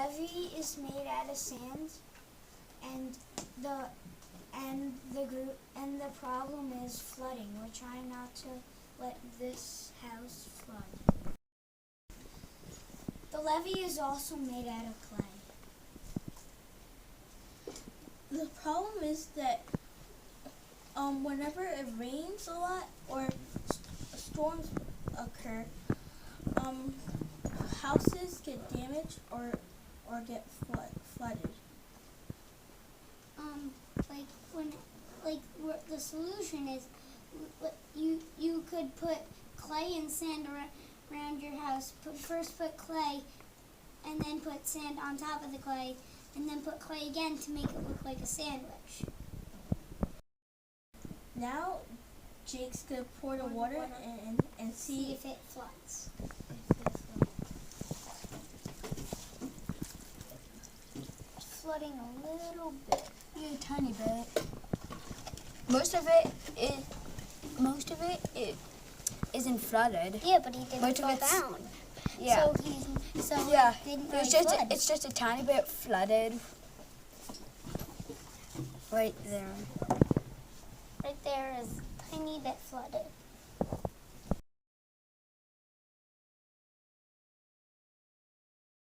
levee is made out of sand, and the problem is flooding. We're trying not to let this house flood. The levee is also made out of clay. The problem is that whenever it rains a lot or storms occur, houses get damaged or get flooded. The solution is you could put clay and sand around your house. First put clay, and then put sand on top of the clay, and then put clay again to make it look like a sandwich. Now Jake's gonna pour the water and see if it floods. It's flooding a little bit. Yeah, a tiny bit. Most of it isn't flooded. Yeah, but he didn't Most of fall it's- down. Yeah. So Yeah. it didn't It's really just flood. it's just a tiny bit flooded. Right there. Right there is a tiny bit flooded.